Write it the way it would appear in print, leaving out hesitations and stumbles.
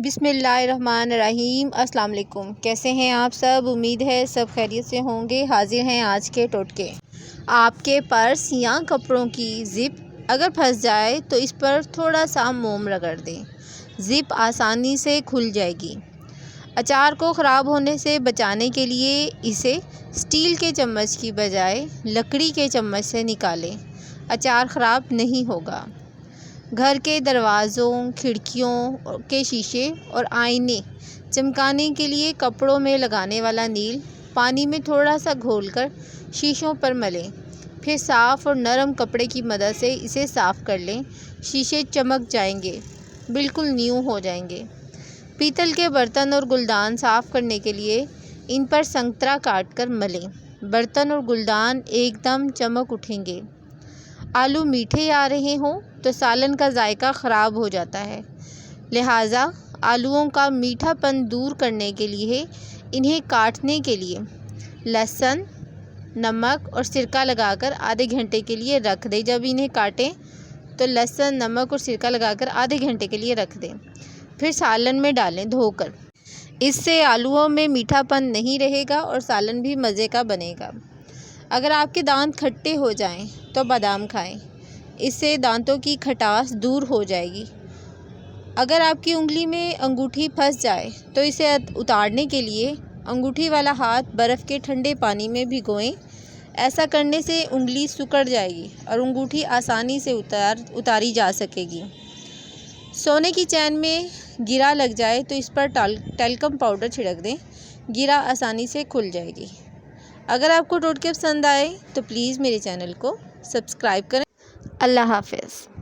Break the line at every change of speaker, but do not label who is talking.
बिस्मिल्लाहिर्रहमानिर्रहीम। अस्सलाम वालेकुम। कैसे हैं आप सब? उम्मीद है सब खैरियत से होंगे। हाजिर हैं आज के टोटके। आपके पर्स या कपड़ों की ज़िप अगर फंस जाए तो इस पर थोड़ा सा मोम रगड़ दें, ज़िप आसानी से खुल जाएगी। अचार को ख़राब होने से बचाने के लिए इसे स्टील के चम्मच की बजाय लकड़ी के चम्मच से निकालें, अचार ख़राब नहीं होगा। घर के दरवाज़ों, खिड़कियों के शीशे और आईने चमकाने के लिए कपड़ों में लगाने वाला नील पानी में थोड़ा सा घोलकर शीशों पर मलें, फिर साफ़ और नरम कपड़े की मदद से इसे साफ़ कर लें। शीशे चमक जाएंगे, बिल्कुल न्यू हो जाएंगे। पीतल के बर्तन और गुलदान साफ़ करने के लिए इन पर संतरा काट कर मलें, बर्तन और गुलदान एकदम चमक उठेंगे। आलू मीठे आ रहे हों तो सालन का जायका ख़राब हो जाता है, लिहाजा आलूओं का मीठापन दूर करने के लिए इन्हें काटने के लिए लहसुन, नमक और सिरका लगाकर आधे घंटे के लिए रख दें। जब इन्हें काटें तो लहसुन, नमक और सिरका लगाकर आधे घंटे के लिए रख दें, फिर सालन में डालें धोकर। इससे आलूओं में मीठापन नहीं रहेगा और सालन भी मज़े का बनेगा। अगर आपके दांत खट्टे हो जाएं तो बादाम खाएं, इससे दांतों की खटास दूर हो जाएगी। अगर आपकी उंगली में अंगूठी फंस जाए तो इसे उतारने के लिए अंगूठी वाला हाथ बर्फ़ के ठंडे पानी में भिगोएं। ऐसा करने से उंगली सिकुड़ जाएगी और अंगूठी आसानी से उतारी जा सकेगी। सोने की चैन में गिरा लग जाए तो इस पर टैल्कम पाउडर छिड़क दें, गिरा आसानी से खुल जाएगी। अगर आपको टोटके पसंद आए तो प्लीज़ मेरे चैनल को सब्सक्राइब करें। अल्लाह हाफ़िज़।